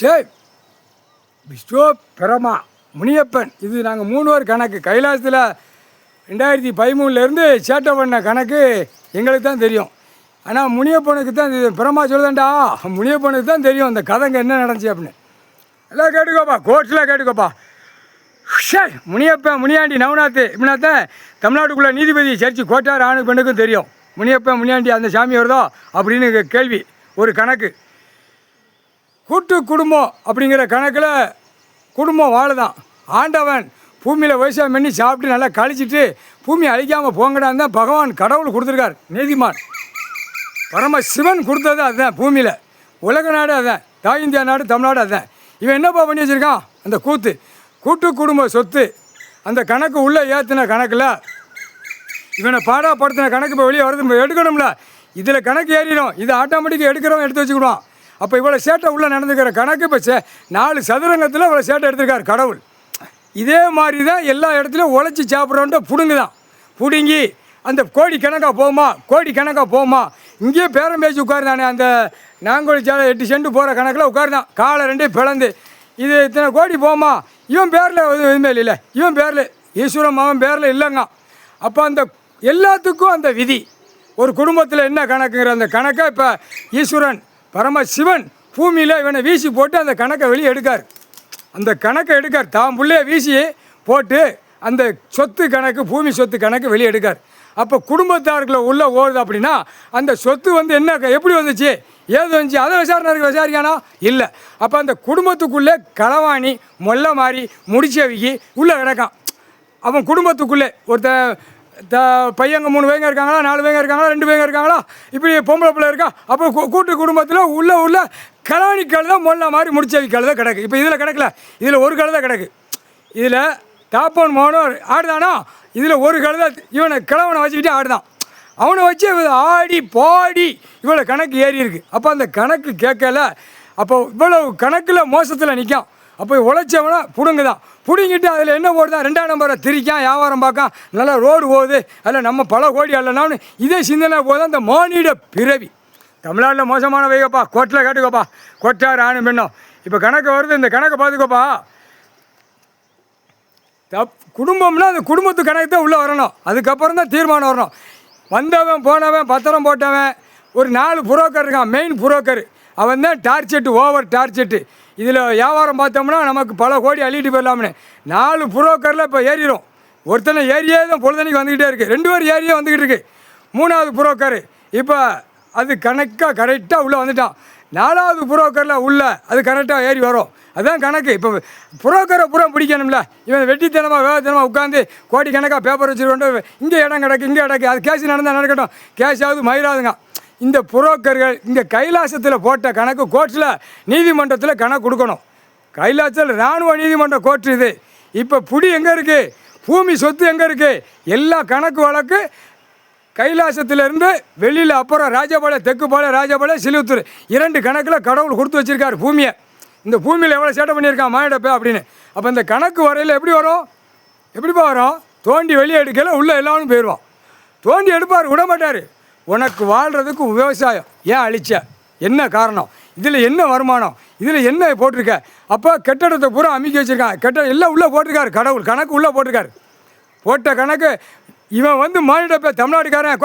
டேய் விஸ்வோ பிரமா முனியப்பன், இது நாங்கள் 3 பேர் கணக்கு. கைலாசத்தில் 2013 சேட்டை பண்ண கணக்கு எங்களுக்கு தான் தெரியும். ஆனால் முனியப்பனுக்கு தான் இது பிரமா சொல்லுதாண்டா, முனியப்பனுக்கு தான் தெரியும் அந்த கதைங்க என்ன நடந்துச்சு அப்படின்னு. எல்லாம் கேட்டுக்கோப்பா, கோர்ட்டில் கேட்டுக்கோப்பா. முனியப்பன் முனியாண்டி நவநாத் இப்படின்னாத்தான் தமிழ்நாட்டுக்குள்ளே நீதிபதி சர்ச்சி கோட்டார் ஆணு பெண்ணுக்கும் தெரியும். முனியப்பன் முனியாண்டி அந்த சாமி வருதோ அப்படின்னு கேள்வி. ஒரு கணக்கு கூட்டு குடும்பம் அப்படிங்கிற கணக்கில் குடும்பம் வாழுதான். ஆண்டவன் பூமியில் விவசாயம் பண்ணி சாப்பிட்டு நல்லா கழிச்சிட்டு பூமி அழிக்காமல் போங்கடான்னு தான் பகவான் கடவுள் கொடுத்துருக்கார். நீதிமான் பரமசிவன் கொடுத்தது அதுதான். பூமியில் உலக நாடு அதுதான், தாய் இந்தியா நாடு தமிழ்நாடு அதுதான். இவன் என்னப்பா பண்ணி வச்சுருக்கான்? அந்த கூட்டு குடும்ப சொத்து அந்த கணக்கு உள்ளே ஏற்றின கணக்கில் இவனை பாடாப்படுத்தின கணக்கு இப்போ வெளியே வருது, எடுக்கணும்ல. இதில் கணக்கு ஏறிடும், இது ஆட்டோமேட்டிக்காக எடுக்கிறவன் எடுத்து வச்சுக்கிடுவான். அப்போ இவ்வளோ சேட்டை உள்ளே நடந்துக்கிற கணக்கு இப்போ 4 சதுரங்கத்தில் இவ்வளோ சேட்டை எடுத்துருக்கார் கடவுள். இதே மாதிரி தான் எல்லா இடத்துலையும் உழைச்சி சாப்பிட்றவன்ட்ட புடுங்குதான். பிடுங்கி அந்த கோடி கணக்காக போமா இங்கேயே பேரம் பேசி உட்காருந்தானே. அந்த நாங்கோழி சாலை 8 சென்ட் போகிற கணக்கில் உட்காருதான். காலை 2 பிளந்து இது இத்தனை கோடி போமா, இவன் பேரில் எதுவுமே இல்லை, இவன் பேரில் ஈஸ்வரன் அவன் பேரில் இல்லைங்க. அப்போ அந்த எல்லாத்துக்கும் அந்த விதி. ஒரு குடும்பத்தில் என்ன கணக்குங்கிற அந்த கணக்கை இப்போ ஈஸ்வரன் பரமசிவன் பூமியில் இவனை வீசி போட்டு அந்த கணக்கை வெளியே எடுக்கார். அந்த கணக்கை எடுக்கார், தான் பிள்ளைய வீசி போட்டு அந்த சொத்து கணக்கு, பூமி சொத்து கணக்கு வெளியே எடுக்கார். அப்போ குடும்பத்தாருக்குள்ள உள்ள ஓடுது அப்படின்னா அந்த சொத்து வந்து என்ன எப்படி வந்துச்சு, ஏது வந்துச்சு, அதை விசாரிக்கானா இல்லை. அப்போ அந்த குடும்பத்துக்குள்ளே களவாணி மொல்லை மாறி முடிச்சவிக்கி உள்ளே கிடக்கான். அவன் குடும்பத்துக்குள்ளே பையங்க 3 பையங்க இருக்காங்களா, 4 பையங்க இருக்காங்களா, 2 பையங்க இருக்காங்களா, இப்படி பொம்பளை பிள்ளை இருக்கா. அப்போ கூட்டு குடும்பத்தில் உள்ள களவாணி கழுதை மொல்லை மாதிரி முடிச்சவி கழுதை கிடக்கு. இப்போ இதில் கிடக்கல, இதில் ஒரு கழுதை கிடக்கு. இதில் தாப்பன் மோனோர் ஆடுதானா, இதில் ஒரு கழுதை இவனை கிழவனை வச்சுக்கிட்டே ஆடுதான். அவனை வச்சு ஆடி பாடி இவ்வளோ கணக்கு ஏறி இருக்குது. அப்போ அந்த கணக்கு கேட்கல. அப்போ இவ்வளவு கணக்கில் மோசத்தில் நிற்கான். அப்போ உழைச்சவனா புடுங்குதான். பிடுங்கிட்டு அதில் என்ன போடுதான், 2ஆம் நம்பரை திரிக்கான், வியாபாரம் பார்க்கான், நல்லா ரோடு போகுது, அதில் நம்ம பல கோடி அல்லனான்னு இதே சிந்தனை போதும். அந்த மானிட பிறவி தமிழ்நாட்டில் மோசமான வைக்கப்பா. கோட்டில் கேட்டுக்கோப்பா, கொட்டார் ஆணு பெண்ணும். இப்போ கணக்கு வருது, இந்த கணக்கை பார்த்துக்கோப்பா. குடும்பம்னா அந்த குடும்பத்து கணக்கு தான் உள்ளே வரணும். அதுக்கப்புறம் தான் தீர்மானம் வரணும். வந்தவன் போனவன் பத்திரம் போட்டவன் ஒரு 4 புரோக்கர் இருக்கான். மெயின் புரோக்கர் அவன் தான் டார்ச்செட்டு, ஓவர் டார்ச்செட்டு. இதில் வியாபாரம் பார்த்தோம்னா நமக்கு பல கோடி அள்ளிட்டு போயிடலாம்னு 4 புரோக்கரில் இப்போ ஏறிடும். ஒருத்தனை ஏரியே தான் பொழுதனைக்கு வந்துக்கிட்டே இருக்குது, 2 பேர் ஏரியே வந்துக்கிட்டு இருக்குது. 3ஆவது புரோக்கர் இப்போ அது கணக்காக கரெக்டாக உள்ளே வந்துட்டான். 4ஆவது புரோக்கரில் உள்ள அது கரெக்டாக ஏறி வரும். அதுதான் கணக்கு. இப்போ புரோக்கரை புறம் பிடிக்கணும்ல. இவன் வெட்டித்தனமாக வேகத்தனமாக உட்காந்து கோடி கணக்காக பேப்பர் வச்சுருக்கோம், இங்கே இடம் கிடக்கு, இங்கே கிடக்கு, அது கேஸ் நடந்தால் நடக்கட்டும், கேஸாவது மயிராதுங்க. இந்த புரோக்கர்கள் இங்கே கைலாசத்தில் போட்ட கணக்கு கோர்ட்டில் நீதிமன்றத்தில் கணக்கு கொடுக்கணும். கைலாசத்தில் இராணுவ நீதிமன்றம் கோர்ட்டு இது. இப்போ புடி எங்கே இருக்குது, பூமி சொத்து எங்கே இருக்குது, எல்லா கணக்கு வழக்கு கைலாசத்திலேருந்து வெளியில். அப்புறம் ராஜபாளையம், தெக்குப்பாளையம், ராஜபாளையம், சிலுத்தூர் 2 கணக்கில் கடவுள் கொடுத்து வச்சுருக்கார் பூமியை. இந்த பூமியில் எவ்வளோ சேட்டை பண்ணியிருக்கான் மானிடப்பே அப்படின்னு. அப்போ இந்த கணக்கு வரையில் எப்படி வரும், எப்படிப்பா வரும்? தோண்டி வெளியே எடுக்கல, உள்ளே எல்லாரும் போயிடுவான். தோண்டி எடுப்பார், விட மாட்டார். உனக்கு வாழ்கிறதுக்கு விவசாயம் ஏன் அழிச்ச, என்ன காரணம், இதில் என்ன வருமானம், இதில் என்ன போட்டிருக்க. அப்போ கட்டடத்தை பூரா அமைக்க வச்சுருக்கான். கட்டடம் எல்லாம் உள்ளே போட்டிருக்காரு கடவுள், கணக்கு உள்ளே போட்டிருக்காரு. போட்ட கணக்கு இவன் வந்து மானிடப்பே தமிழ்நாட்டுக்காரன்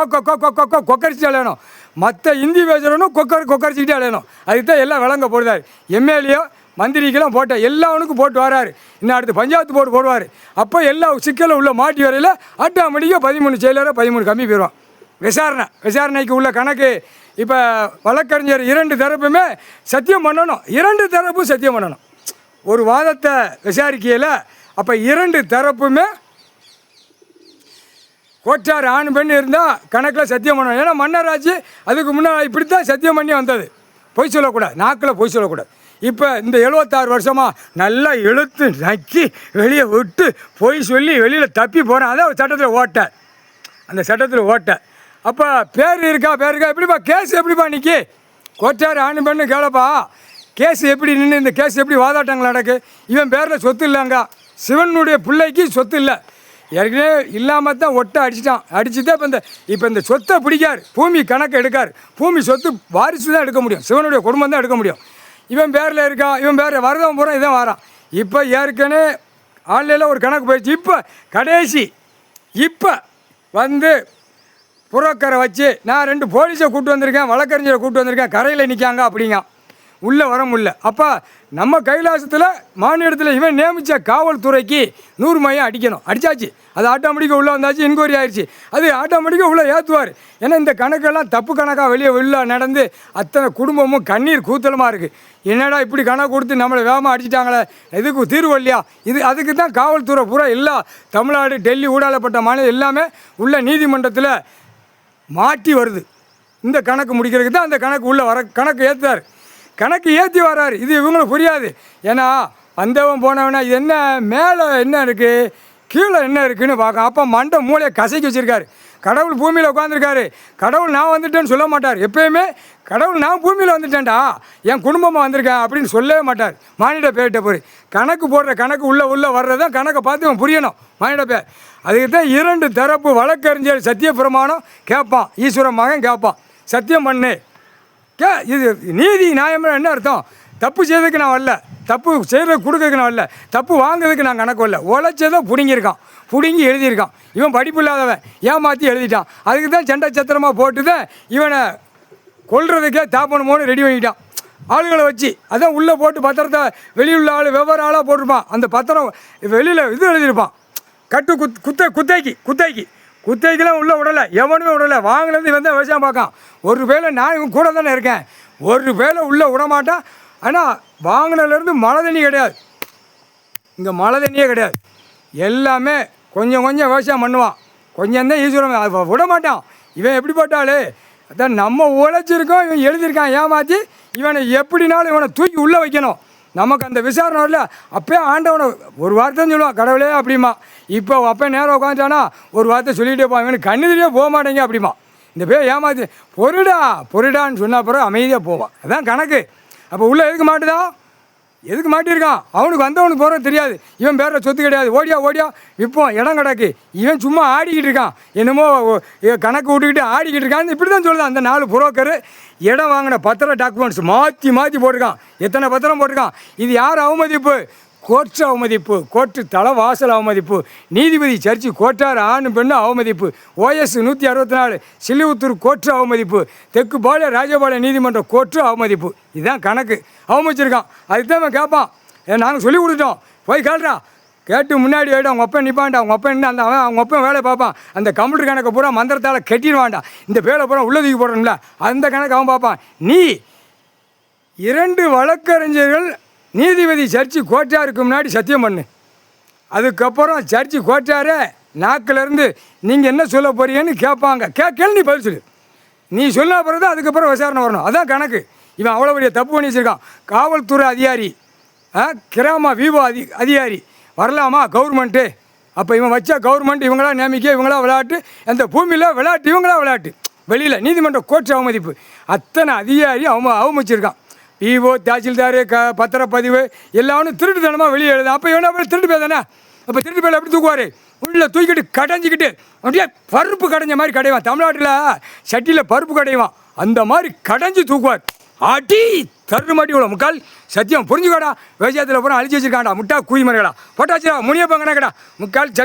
கொக்கரிச்சு அலையணும், மற்ற இந்தி பேசுகிறவனும் கொக்கரிச்சிக்கிட்டே அலையணும். அதுக்கு தான் எல்லாம் விளங்க போடுதார். எம்எல்ஏ மந்திரிக்கெல்லாம் போட்ட எல்லாவனுக்கும் போட்டு வராரு. இன்னும் அடுத்து பஞ்சாயத்து போட்டு போடுவார். அப்போ எல்லா சிக்கலும் உள்ள மாட்டி வரையில் ஆட்டோமேட்டிக்காக 13 செயலரை 13 கம்மி போயிடுவான். விசாரணைக்கு உள்ள கணக்கு. இப்போ வழக்கறிஞர் 2 தரப்புமே சத்தியம் பண்ணணும், 2 தரப்பும் சத்தியம் பண்ணணும். ஒரு வாதத்தை விசாரிக்கையில் அப்போ 2 தரப்புமே கோட்டார் ஆண் பெண் இருந்தால் கணக்கில் சத்தியம் பண்ணணும். ஏன்னா மன்னராட்சி அதுக்கு முன்னாடி இப்படி தான் சத்தியம் பண்ணி வந்தது. பொய் சொல்லக்கூடாது, நாக்கில் பொய் சொல்லக்கூடாது. இப்போ இந்த 76 வருஷமாக நல்லா இழுத்து நக்கி வெளியே விட்டு பொய் சொல்லி வெளியில் தப்பி போகிறேன். அதான் சட்டத்தில் ஓட்ட, அந்த சட்டத்தில் ஓட்ட. அப்போ பேர் இருக்கா எப்படிப்பா கேஸ் எப்படிப்பா நிற்கி? கோட்டார் ஆண் பெண்ணு கேளப்பா, கேஸ் எப்படி நின்று இந்த கேஸ் எப்படி வாதாட்டங்கள் நடக்கு? இவன் பேரில் சொத்து இல்லைங்க, சிவனுடைய பிள்ளைக்கு சொத்து இல்லை, ஏற்கனவே இல்லாமல் தான் ஒட்டை அடிச்சு தான் இப்போ இந்த சொத்தை பிடிக்கார். பூமி கணக்கு எடுக்கார். பூமி சொத்து வாரிசு தான் எடுக்க முடியும், சிவனுடைய குடும்பம் தான் எடுக்க முடியும். இவன் பேரில் இருக்கான், இவன் பேர் வரதவன் பூரா இதான் வரான். இப்போ ஏற்கனவே ஆன்லைனில் ஒரு கணக்கு போயிடுச்சு. இப்போ கடைசி இப்போ வந்து புரோக்கரை வச்சு நான் 2 போலீஸை கூப்பிட்டு வந்திருக்கேன், வழக்கறிஞரை கூப்பிட்டு வந்திருக்கேன், கரையில் நிற்காங்க அப்படிங்க, உள்ளே வர முடியல. அப்போ நம்ம கைலாசத்தில் மாநிலத்தில் இவன் நியமித்த காவல்துறைக்கு 100 மையம் அடிக்கணும். அடித்தாச்சு, அது ஆட்டோமேட்டிக்காக உள்ளே வந்தாச்சு, என்கொயரி ஆயிடுச்சு, அது ஆட்டோமேட்டிக்காக உள்ளே ஏற்றுவார். ஏன்னா இந்த கணக்கெல்லாம் தப்பு கணக்காக வெளியே நடந்து அத்தனை குடும்பமும் கண்ணீர் கூத்தலமாக இருக்குது. என்னடா இப்படி கணக்கு கொடுத்து நம்மளை வேகமாக அடிச்சிட்டாங்களே, எதுக்கு தீர்வு இல்லையா? இது அதுக்கு தான் காவல்துறை பூரா எல்லா தமிழ்நாடு, டெல்லி, ஊடாலப்பட்ட மாநிலம் எல்லாமே உள்ள நீதிமன்றத்தில் மாட்டி வருது. இந்த கணக்கு முடிக்கிறதுக்கு தான் அந்த கணக்கு உள்ளே கணக்கு ஏற்றுறாரு, கணக்கு ஏற்றி வர்றாரு. இது இவங்களுக்கு புரியாது. ஏன்னா வந்தவன் போனவனா இது என்ன மேலே என்ன இருக்குது, கீழே என்ன இருக்குதுன்னு பார்க்க. அப்போ மண்டை மூளையை கசக்கி வச்சுருக்காரு. கடவுள் பூமியில் உட்காந்துருக்காரு. கடவுள் நான் வந்துட்டேன்னு சொல்ல மாட்டார். எப்பயுமே கடவுள் நான் பூமியில் வந்துட்டேன்டா, என் குடும்பமாக வந்திருக்கேன் அப்படின்னு சொல்லவே மாட்டார். மானிட பேர்கிட்ட போய் கணக்கு போடுற கணக்கு உள்ளே வர்றதான் கணக்கை பார்த்து அவன் புரியணும். மானிட பேர் அதுக்கு தான் 2 தரப்பு வழக்கறிஞர் சத்திய பிரமாணம் கேட்பான். ஈஸ்வர மகன் கேட்பான், சத்தியம் பண்ணு. இது நீதி நியாயம்னா என்ன அர்த்தம்? தப்பு செய்யறதுக்கு நான் வரல, தப்பு செய்கிறதுக்கு கொடுக்கறதுக்கு நான் வரல, தப்பு வாங்குறதுக்கு நான் கணக்கு வரல. உழைச்சதை பிடுங்கியிருக்கான், பிடுங்கி எழுதியிருக்கான். இவன் படிப்பு இல்லாதவன் ஏமாற்றி எழுதிட்டான். அதுக்கு தான் சண்டை சத்திரமாக போட்டு தான் இவனை கொல்றதுக்கே தாப்பணுமோன்னு ரெடி பண்ணிட்டான் ஆளுகளை வச்சு. அதான் உள்ளே போட்டு பத்திரத்தை வெளியுள்ள ஆள் வெவ்வேறு ஆளாக போட்டிருப்பான். அந்த பத்திரம் வெளியில் இது எழுதியிருப்பான், கட்டு குத்தைக்கெல்லாம் உள்ளே விடலை, எவனுமே விடலை. வாங்கினது இவன் தான் விவசாயம் பார்க்கான். ஒரு வேளை நான் இவன் கூட தானே இருக்கேன், ஒரு வேளை உள்ளே விட மாட்டான். ஆனால் வாங்கினதுலேருந்து மழை தண்ணி கிடையாது, இங்கே மழை தண்ணியே கிடையாது. எல்லாமே கொஞ்சம் விவசாயம் பண்ணுவான், கொஞ்சம் தான் ஈஸ்வரன் விட மாட்டான். இவன் எப்படி போட்டாலே அதான் நம்ம உழைச்சிருக்கோம், இவன் எழுதியிருக்கான் ஏமாற்றி. இவனை எப்படினாலும் இவனை தூக்கி உள்ளே வைக்கணும். நமக்கு அந்த விசாரணை வரல. அப்போயே ஆண்டவனை ஒரு வார்த்தை சொல்லுவான், கடவுளே அப்படிமா. இப்போ அப்போ நேரம் உட்காந்துட்டானா ஒரு வார்த்தை சொல்லிகிட்டே போவான். இவனுக்கு கண்ணுதிரியே போக மாட்டேங்க அப்படிமா. இந்த பேர் ஏமாற்றி பொருடான்னு சொன்ன பிறகு அமைதியாக போவான். அதான் கணக்கு. அப்போ உள்ளே எதுக்கு மாட்டியிருக்கான்? அவனுக்கு வந்தவனுக்கு போகிறது தெரியாது. இவன் பேரில் சொத்து கிடையாது. ஓடியா விற்போம், இடம் கிடக்கு. இவன் சும்மா ஆடிக்கிட்டு இருக்கான், என்னமோ கணக்கு விட்டுக்கிட்டு ஆடிக்கிட்டு இருக்கான். இப்படி தான் சொல்லுதான் அந்த 4 புரோக்கரு. இடம் வாங்கின பத்திரம் டாக்குமெண்ட்ஸ் மாற்றி போட்டிருக்கான். எத்தனை பத்திரம் போட்டிருக்கான்? இது யார் அவமதிப்பு? கோர்ட்டு அவமதிப்பு, கோர்ட்டு தலைவாசல் அவமதிப்பு, நீதிபதி சர்ச்சு கோட்டார் ஆண் பெண்ணு அவமதிப்பு, OS 164 சில்லிபுத்தூர் கோர்ட்டு அவமதிப்பு, தெற்கு பாளைய ராஜபாளைய நீதிமன்ற கோர்ட்டு அவமதிப்பு. இதுதான் கணக்கு அவமதிச்சிருக்கான். அதுக்கு தான் அவன் கேட்பான். நாங்கள் சொல்லி கொடுத்தோம், போய் கேள்றா. கேட்டு முன்னாடி ஆகிடும் அவங்க அப்பா நிற்பான்டா. அவங்க அப்பா என்ன அந்த அவங்க அப்பா வேலை பார்ப்பான். அந்த கம்ப்யூட்டர் கணக்கை பூரா மந்திரத்தால் கட்டிடுவான்டா. இந்த பேரை பூரா உள்ளதுக்கு போடுறோம்ல, அந்த கணக்கு அவன் பார்ப்பான். நீ 2 வழக்கறிஞர்கள் நீதிபதி சர்ச்சு கோட்டாருக்கு முன்னாடி சத்தியம் பண்ணு. அதுக்கப்புறம் சர்ச்சு கோட்டாரே நாக்கிலேருந்து நீங்கள் என்ன சொல்ல போறீங்கன்னு கேட்பாங்க. கேள்வி நீ பதில் சொல்லு. நீ சொன்ன பிறகு தான் அதுக்கப்புறம் விசாரணை வரணும். அதான் கணக்கு. இவன் அவ்வளோ பெரிய தப்பு பண்ணி வச்சுருக்கான். காவல்துறை அதிகாரி, கிராம விவோ அதிகாரி வரலாமா கவர்மெண்ட்டு? அப்போ இவன் வச்சா கவர்மெண்ட் இவங்களா நியமிக்க, இவங்களா விளையாட்டு, அந்த பூமியில் விளையாட்டு, இவங்களா விளையாட்டு. வெளியில் நீதிமன்ற கோர்ட்டு அவமதிப்பு. அத்தனை அதிகாரி அவமதிச்சிருக்கான். விவோ, தாசில்தார், பத்திரப்பதிவு எல்லாமே திருட்டுத்தனமாக வெளியே எழுது. அப்போ இவனா திருட்டு போய் தானே. அப்போ திருட்டு போய் எப்படி தூக்குவார்? உள்ளே தூக்கிட்டு கடைஞ்சிக்கிட்டு அப்படியே பருப்பு கடைஞ்ச மாதிரி கடைவான். தமிழ்நாட்டில் சட்டியில் பருப்பு கடைவான், அந்த மாதிரி கடைஞ்சி தூக்குவார். அடி தரு மாட்டி விட முக்கால் சத்தியம் புரிஞ்சுக்காடா. விவசாயத்தில் பூரா அழிச்சு வச்சிருக்காண்டா. முட்டா கூய் மரங்களா போட்டாச்சுடா, முனியப்பங்கடா முக்கால்